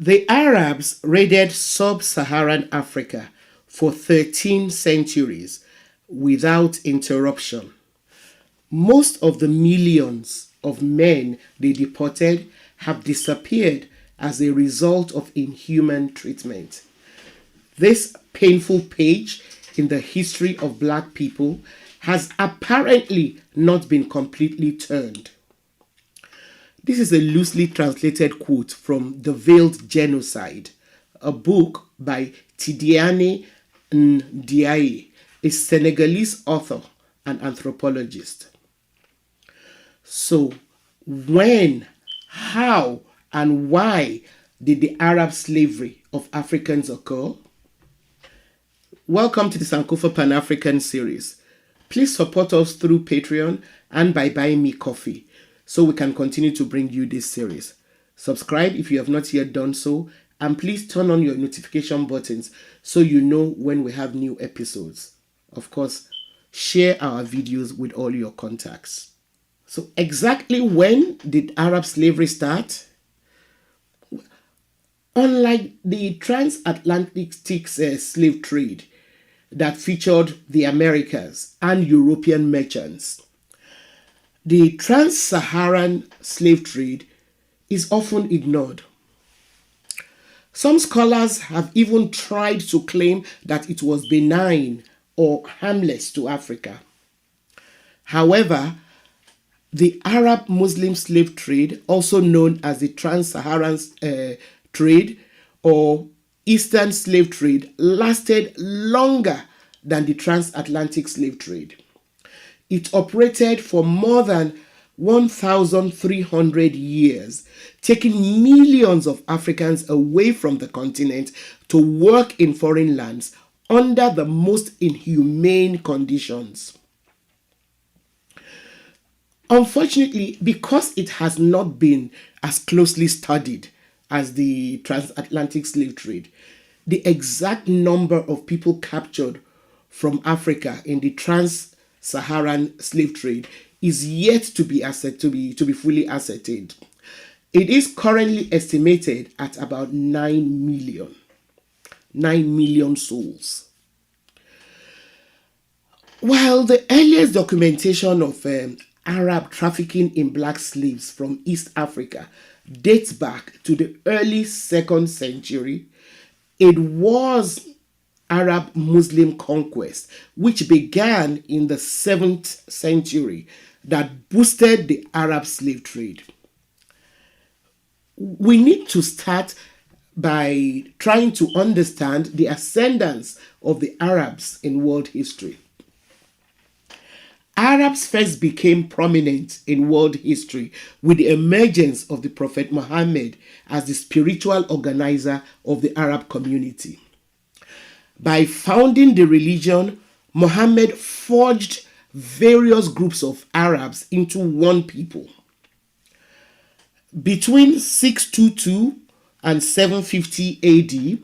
The Arabs raided sub-Saharan Africa for 13 centuries without interruption. Most of the millions of men they deported have disappeared as a result of inhuman treatment. This painful page in the history of black people has apparently not been completely turned. This is a loosely translated quote from The Veiled Genocide, a book by Tidiane Ndiaye, a Senegalese author and anthropologist. So, when, how, and why did the Arab slavery of Africans occur? Welcome to the Sankofa Pan-African series. Please support us through Patreon and by buying me coffee so we can continue to bring you this series. Subscribe if you have not yet done so, and please turn on your notification buttons so you know when we have new episodes. Of course, share our videos with all your contacts. So exactly when did Arab slavery start? Unlike the transatlantic slave trade that featured the Americas and European merchants, the trans-Saharan slave trade is often ignored. Some scholars have even tried to claim that it was benign or harmless to Africa. However, the Arab Muslim slave trade, also known as the trans-Saharan trade or Eastern slave trade, lasted longer than the transatlantic slave trade. It operated for more than 1,300 years, taking millions of Africans away from the continent to work in foreign lands under the most inhumane conditions. Unfortunately, because it has not been as closely studied as the transatlantic slave trade, the exact number of people captured from Africa in the trans-Saharan slave trade is yet to be fully ascertained. It is currently estimated at about 9 million. 9 million souls. While the earliest documentation of Arab trafficking in black slaves from East Africa dates back to the early 2nd century, it was Arab Muslim conquest, which began in the 7th century, that boosted the Arab slave trade. We need to start by trying to understand the ascendance of the Arabs in world history. Arabs first became prominent in world history with the emergence of the Prophet Muhammad as the spiritual organizer of the Arab community. By founding the religion, Muhammad forged various groups of Arabs into one people. Between 622 and 750 AD,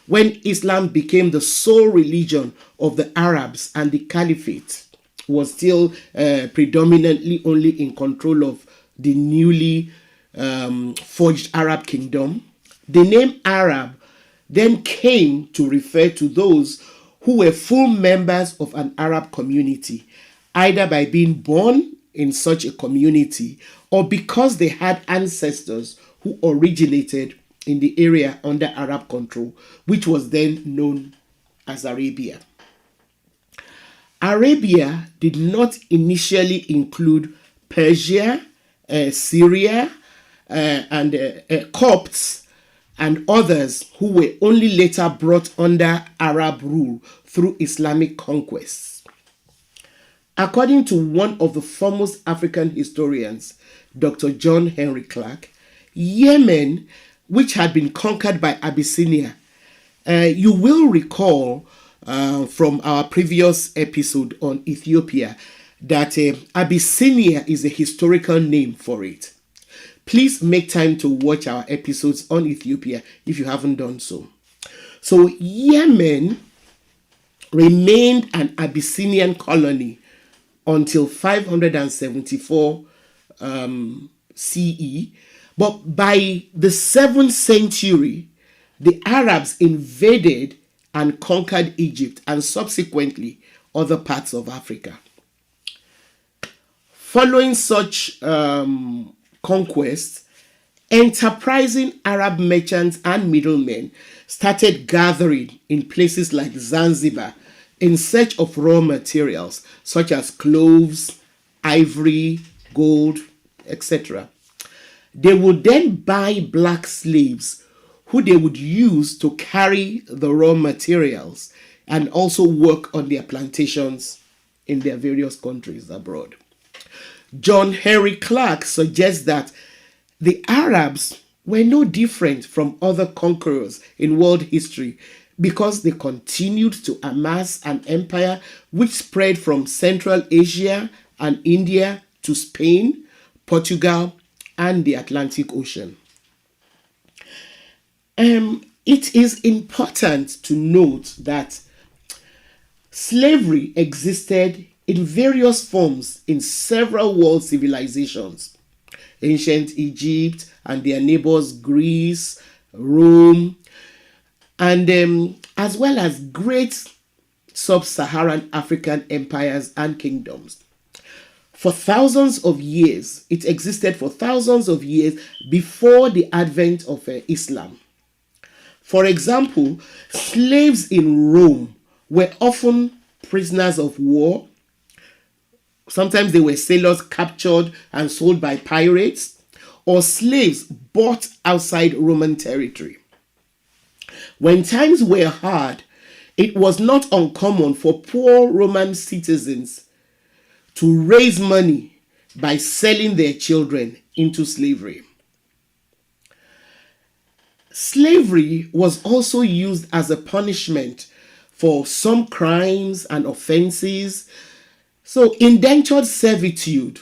when Islam became the sole religion of the Arabs and the Caliphate was still predominantly only in control of the newly forged Arab kingdom, the name Arab then came to refer to those who were full members of an Arab community, either by being born in such a community or because they had ancestors who originated in the area under Arab control, which was then known as Arabia. Arabia did not initially include Persia, Syria, and Copts and others who were only later brought under Arab rule through Islamic conquests. According to one of the foremost African historians, Dr. John Henry Clark, Yemen, which had been conquered by Abyssinia, you will recall from our previous episode on Ethiopia that Abyssinia is a historical name for it. Please make time to watch our episodes on Ethiopia if you haven't done so. So Yemen remained an Abyssinian colony until 574 CE, But by the 7th century, the Arabs invaded and conquered Egypt and subsequently other parts of Africa. Following such conquests, enterprising Arab merchants and middlemen started gathering in places like Zanzibar in search of raw materials such as cloves, ivory, gold, etc. They would then buy black slaves who they would use to carry the raw materials and also work on their plantations in their various countries abroad. John Henry Clark suggests that the Arabs were no different from other conquerors in world history because they continued to amass an empire which spread from Central Asia and India to Spain, Portugal, and the Atlantic Ocean. It is important to note that slavery existed in various forms in several world civilizations. Ancient Egypt and their neighbors Greece, Rome, and as well as great sub-Saharan African empires and kingdoms. For thousands of years, it existed for thousands of years before the advent of Islam. For example, slaves in Rome were often prisoners of war. Sometimes they were sailors captured and sold by pirates, or slaves bought outside Roman territory. When times were hard, it was not uncommon for poor Roman citizens to raise money by selling their children into slavery. Slavery was also used as a punishment for some crimes and offenses. So indentured servitude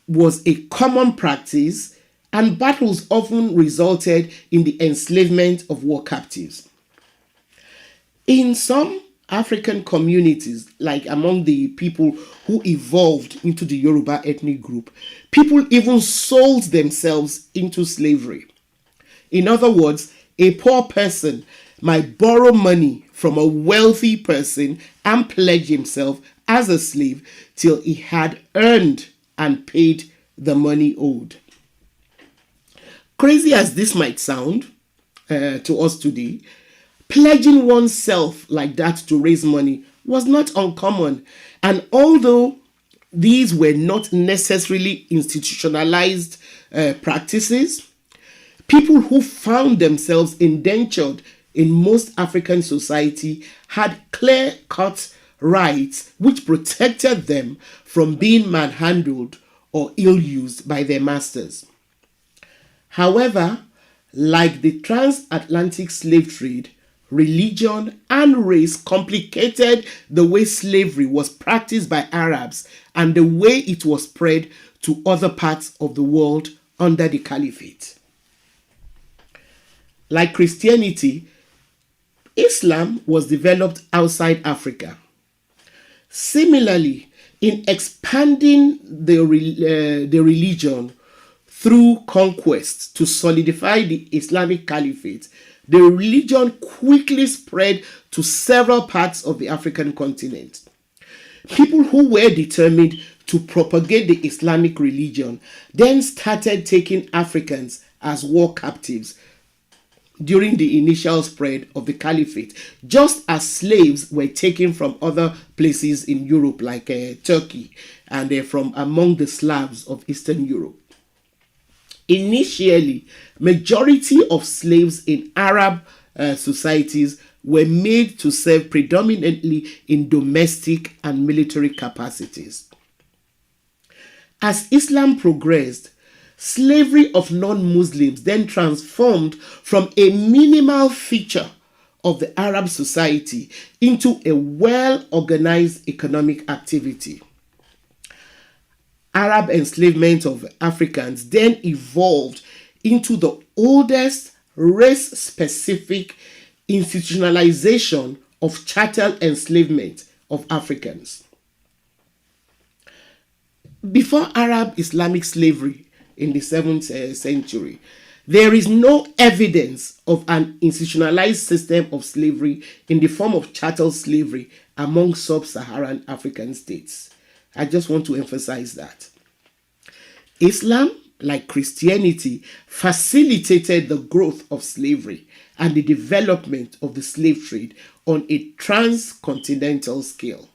was a common practice, and battles often resulted in the enslavement of war captives. In some African communities, like among the people who evolved into the Yoruba ethnic group, people even sold themselves into slavery. In other words, a poor person might borrow money from a wealthy person and pledge himself as a slave till he had earned and paid the money owed. Crazy as this might sound to us today, pledging oneself like that to raise money was not uncommon. And although these were not necessarily institutionalized practices, people who found themselves indentured in most African society had clear-cut rights which protected them from being manhandled or ill-used by their masters. However, like the transatlantic slave trade, religion and race complicated the way slavery was practiced by Arabs and the way it was spread to other parts of the world under the caliphate. Like Christianity, Islam was developed outside Africa. Similarly, in expanding the religion through conquest to solidify the Islamic Caliphate, the religion quickly spread to several parts of the African continent. People who were determined to propagate the Islamic religion then started taking Africans as war captives during the initial spread of the caliphate, just as slaves were taken from other places in Europe like Turkey and from among the Slavs of Eastern Europe. Initially, majority of slaves in Arab societies were made to serve predominantly in domestic and military capacities. As Islam progressed, slavery of non-Muslims then transformed from a minimal feature of the Arab society into a well-organized economic activity. Arab enslavement of Africans then evolved into the oldest race-specific institutionalization of chattel enslavement of Africans. Before Arab Islamic slavery, in the 7th century. There is no evidence of an institutionalized system of slavery in the form of chattel slavery among sub-Saharan African states. I just want to emphasize that. Islam, like Christianity, facilitated the growth of slavery and the development of the slave trade on a transcontinental scale.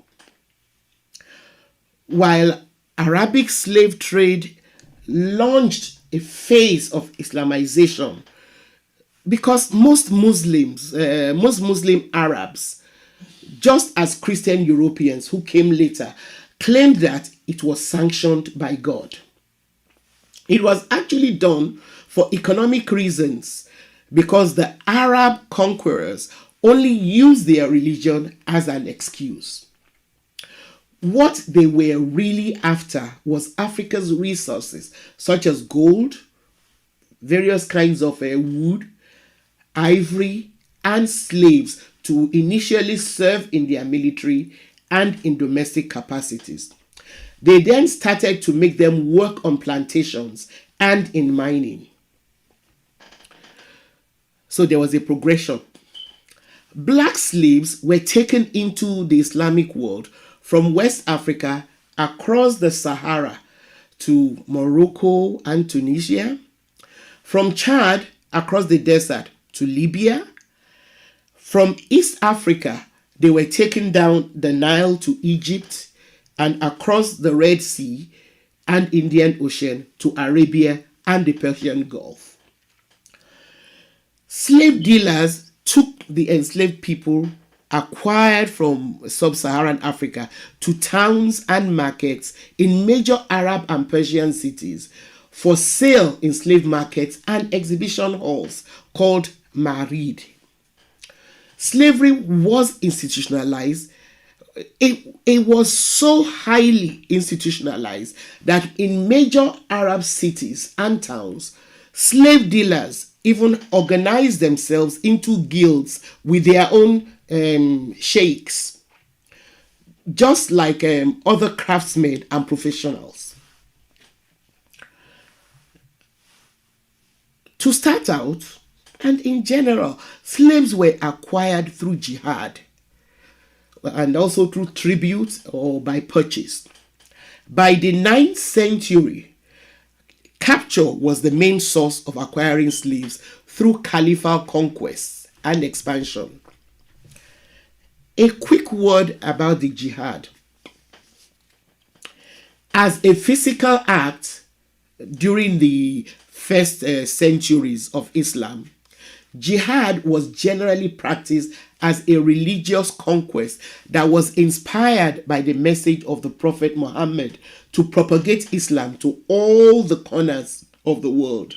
While Arabic slave trade launched a phase of Islamization, because most Muslim Arabs, just as Christian Europeans who came later, claimed that it was sanctioned by God. It was actually done for economic reasons because the Arab conquerors only used their religion as an excuse. What they were really after was Africa's resources, such as gold, various kinds of wood, ivory, and slaves to initially serve in their military and in domestic capacities. They then started to make them work on plantations and in mining. So there was a progression. Black slaves were taken into the Islamic world from West Africa across the Sahara to Morocco and Tunisia, from Chad across the desert to Libya. From East Africa, they were taken down the Nile to Egypt and across the Red Sea and Indian Ocean to Arabia and the Persian Gulf. Slave dealers took the enslaved people acquired from sub-Saharan Africa to towns and markets in major Arab and Persian cities for sale in slave markets and exhibition halls called Marid. Slavery was institutionalized. It was so highly institutionalized that in major Arab cities and towns, slave dealers even organized themselves into guilds with their own sheikhs, just like other craftsmen and professionals. To start out, and in general, slaves were acquired through jihad and also through tribute or by purchase. By the 9th century, capture was the main source of acquiring slaves through caliphal conquests and expansion. A quick word about the jihad. As a physical act during the first centuries of Islam, jihad was generally practiced as a religious conquest that was inspired by the message of the Prophet Muhammad to propagate Islam to all the corners of the world.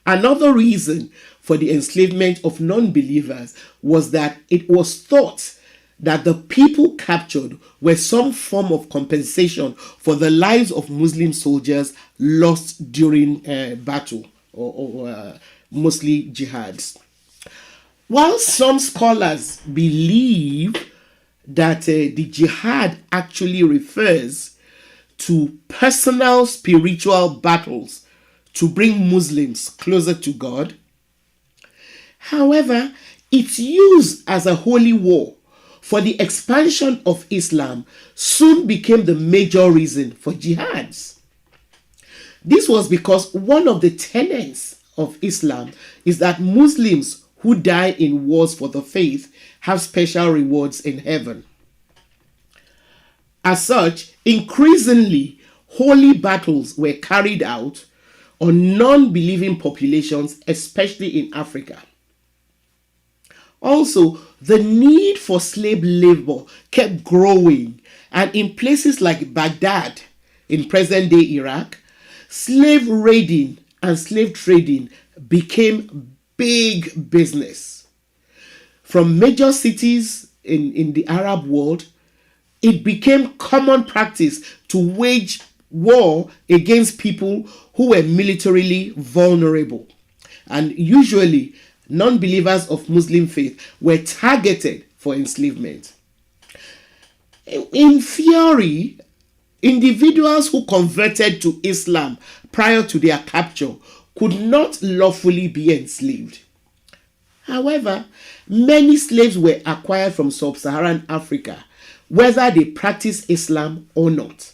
Another reason for the enslavement of non-believers was that it was thought that the people captured were some form of compensation for the lives of Muslim soldiers lost during battle or mostly jihads. While some scholars believe that the jihad actually refers to personal spiritual battles to bring Muslims closer to God, however, its use as a holy war for the expansion of Islam soon became the major reason for jihads. This was because one of the tenets of Islam is that Muslims who die in wars for the faith have special rewards in heaven. As such, increasingly, holy battles were carried out on non-believing populations, especially in Africa. Also, the need for slave labor kept growing, and in places like Baghdad, in present-day Iraq, slave raiding and slave trading became big business. From major cities in the Arab world, it became common practice to wage war against people who were militarily vulnerable. And usually, non-believers of Muslim faith were targeted for enslavement. In theory, Individuals who converted to Islam prior to their capture could not lawfully be enslaved. However, many slaves were acquired from sub-Saharan Africa, whether they practiced Islam or not.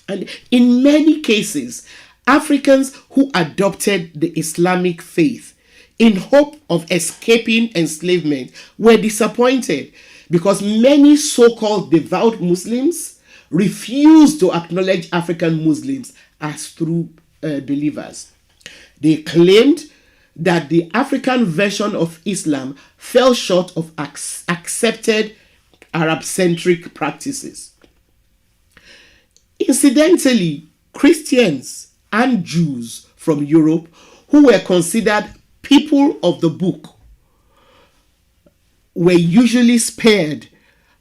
And in many cases, Africans who adopted the Islamic faith in hope of escaping enslavement were disappointed because many so-called devout Muslims refused to acknowledge African Muslims as true believers. They claimed that the African version of Islam fell short of accepted Arab-centric practices. Incidentally, Christians and Jews from Europe who were considered people of the book were usually spared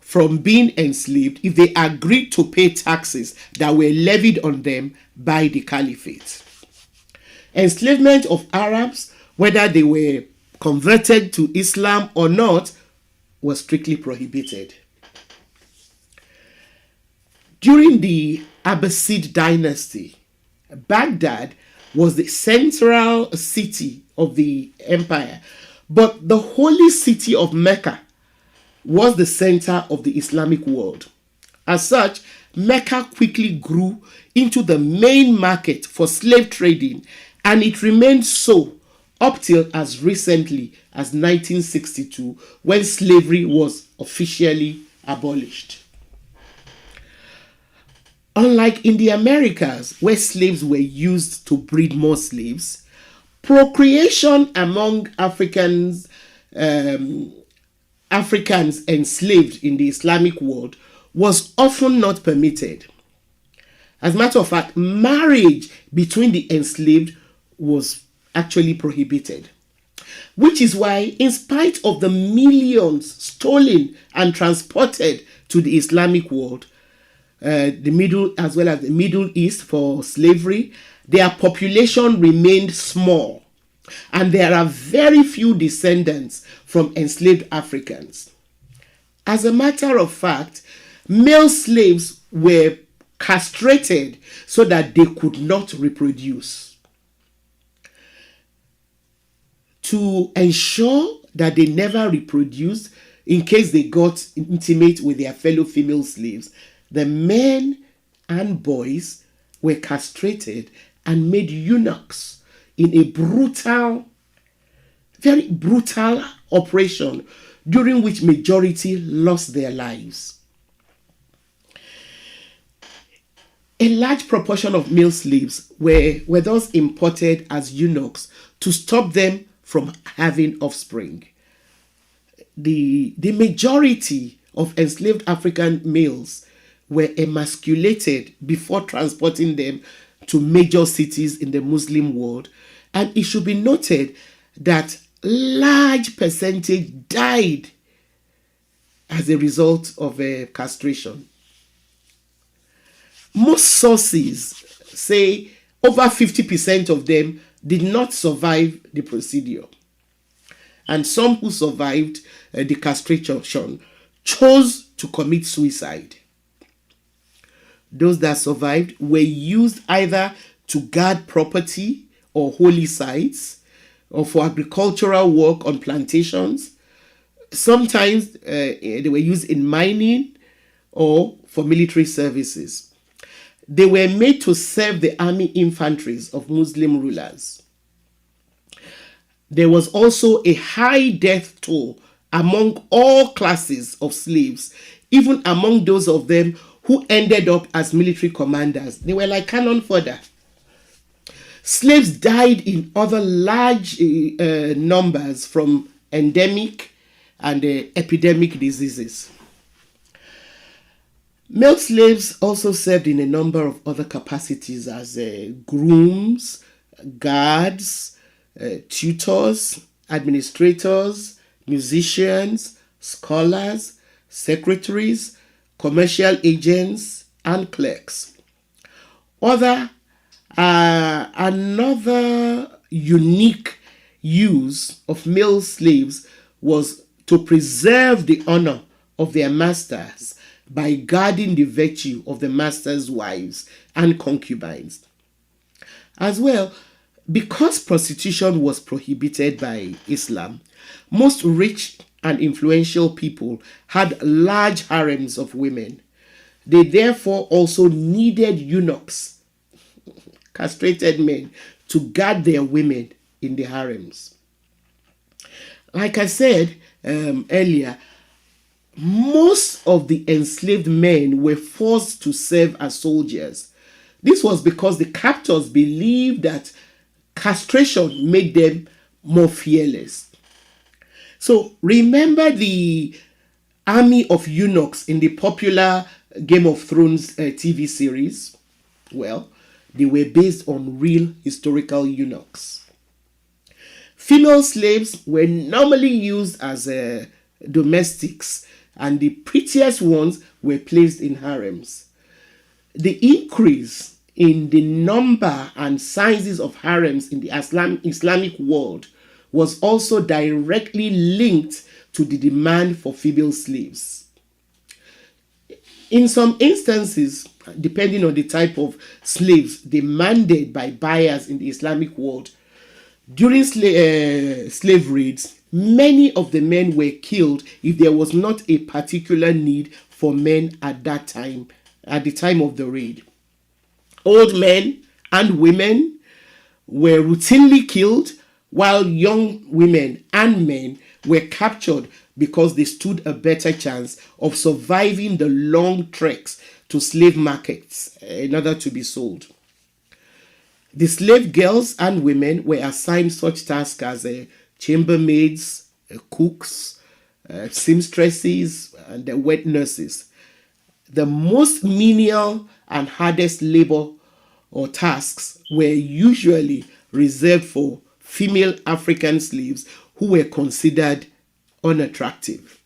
from being enslaved if they agreed to pay taxes that were levied on them by the caliphate. Enslavement of Arabs, whether they were converted to Islam or not, was strictly prohibited. During the Abbasid dynasty, Baghdad was the central city of the empire, but the holy city of Mecca was the center of the Islamic world. As such, Mecca quickly grew into the main market for slave trading, and it remained so up till as recently as 1962, when slavery was officially abolished. Unlike in the Americas, where slaves were used to breed more slaves, procreation among Africans enslaved in the Islamic world was often not permitted. As a matter of fact, marriage between the enslaved was actually prohibited. Which is why, in spite of the millions stolen and transported to the Islamic world, the Middle as well as the Middle East for slavery, their population remained small, and there are very few descendants from enslaved Africans. As a matter of fact, male slaves were castrated so that they could not reproduce. To ensure that they never reproduced, in case they got intimate with their fellow female slaves, the men and boys were castrated and made eunuchs in a brutal, very brutal operation during which majority lost their lives. A large proportion of male slaves were thus imported as eunuchs to stop them from having offspring. The majority of enslaved African males were emasculated before transporting them to major cities in the Muslim world, and it should be noted that large percentage died as a result of castration. Most sources say over 50% of them did not survive the procedure, and some who survived the castration chose to commit suicide. Those that survived were used either to guard property or holy sites, or for agricultural work on plantations. Sometimes they were used in mining or for military services. They were made to serve the army infantries of Muslim rulers. There was also a high death toll among all classes of slaves, even among those of them who ended up as military commanders. They were like cannon fodder. Slaves died in other large numbers from endemic and epidemic diseases. Male slaves also served in a number of other capacities as grooms, guards, tutors, administrators, musicians, scholars, secretaries, commercial agents, and clerks. Another unique use of male slaves was to preserve the honor of their masters by guarding the virtue of the master's wives and concubines. As well, because prostitution was prohibited by Islam, most rich and influential people had large harems of women. They therefore also needed eunuchs, castrated men, to guard their women in the harems. Like I said earlier, most of the enslaved men were forced to serve as soldiers. This was because the captors believed that castration made them more fearless. So remember the army of eunuchs in the popular Game of Thrones TV series? Well, they were based on real historical eunuchs. Female slaves were normally used as domestics, and the prettiest ones were placed in harems. The increase in the number and sizes of harems in the Islamic world was also directly linked to the demand for female slaves. In some instances, depending on the type of slaves demanded by buyers in the Islamic world, during slave raids, many of the men were killed if there was not a particular need for men at that time, at the time of the raid. Old men and women were routinely killed, while young women and men were captured because they stood a better chance of surviving the long treks to slave markets in order to be sold. The slave girls and women were assigned such tasks as chambermaids, cooks, seamstresses, and wet nurses. The most menial and hardest labor or tasks were usually reserved for female African slaves who were considered unattractive.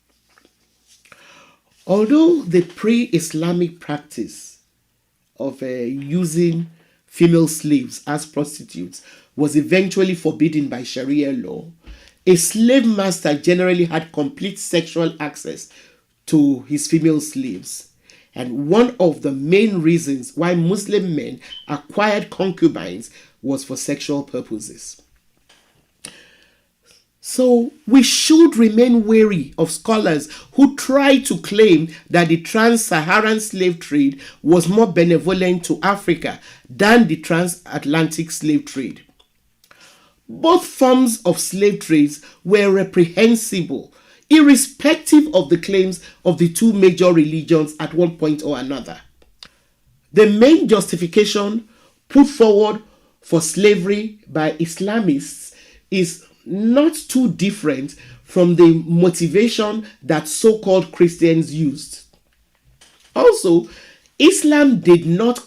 Although the pre-Islamic practice of using female slaves as prostitutes was eventually forbidden by Sharia law, a slave master generally had complete sexual access to his female slaves. And one of the main reasons why Muslim men acquired concubines was for sexual purposes. So we should remain wary of scholars who try to claim that the trans-Saharan slave trade was more benevolent to Africa than the transatlantic slave trade. Both forms of slave trades were reprehensible, irrespective of the claims of the two major religions at one point or another. The main justification put forward for slavery by Islamists is not too different from the motivation that so-called Christians used. Also, Islam did not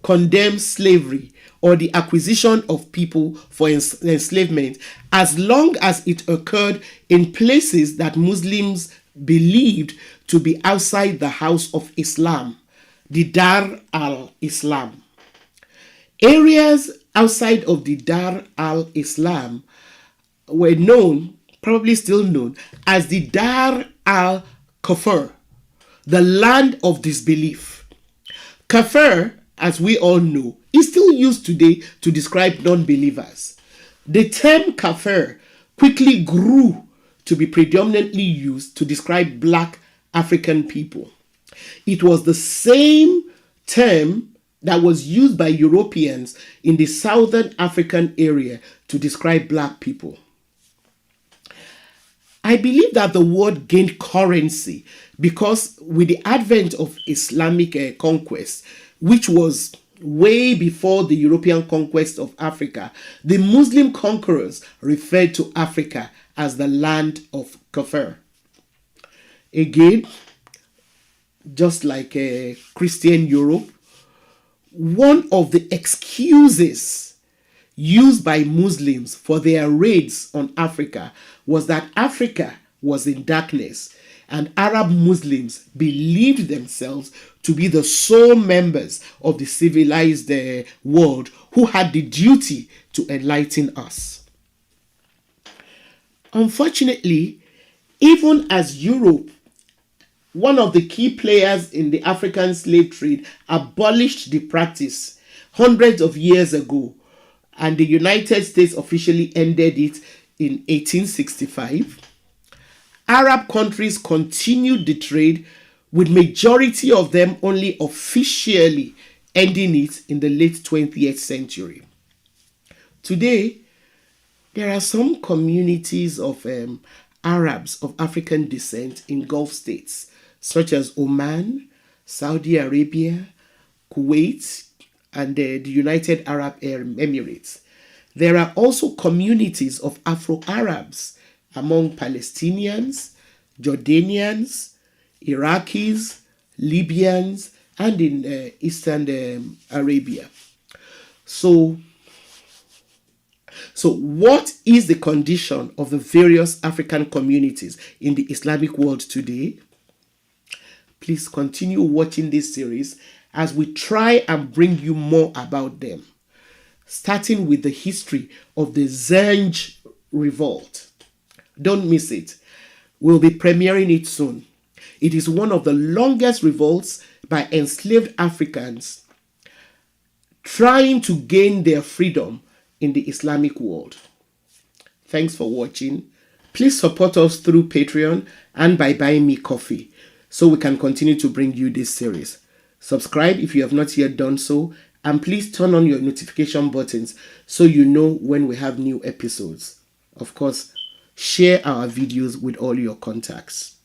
condemn slavery or the acquisition of people for enslavement as long as it occurred in places that Muslims believed to be outside the house of Islam, the Dar al-Islam. Areas outside of the Dar al-Islam were known, probably still known, as the Dar al-Kufr, the land of disbelief. Kafir, as we all know, is still used today to describe non-believers. The term kafir quickly grew to be predominantly used to describe black African people. It was the same term that was used by Europeans in the southern African area to describe black people. I believe that the word gained currency because with the advent of Islamic conquest, which was way before the European conquest of Africa, the Muslim conquerors referred to Africa as the land of Kafir. Again, just like Christian Europe, one of the excuses used by Muslims for their raids on Africa was that Africa was in darkness and Arab Muslims believed themselves to be the sole members of the civilized world who had the duty to enlighten us. Unfortunately, even as Europe one of the key players in the African slave trade, abolished the practice hundreds of years ago, and the United States officially ended it in 1865. Arab countries continued the trade, with majority of them only officially ending it in the late 20th century. Today, there are some communities of Arabs of African descent in Gulf states, such as Oman, Saudi Arabia, Kuwait, and the United Arab Emirates. There are also communities of Afro-Arabs among Palestinians, Jordanians, Iraqis, Libyans, and in Eastern Arabia. So, what is the condition of the various African communities in the Islamic world today? Please continue watching this series as we try and bring you more about them, starting with the history of the Zenj revolt. Don't miss it. We'll be premiering it soon. It is one of the longest revolts by enslaved Africans trying to gain their freedom in the Islamic world. Thanks for watching. Please support us through Patreon and by buying me coffee so we can continue to bring you this series. Subscribe if you have not yet done so, and please turn on your notification buttons so you know when we have new episodes. Of course, share our videos with all your contacts.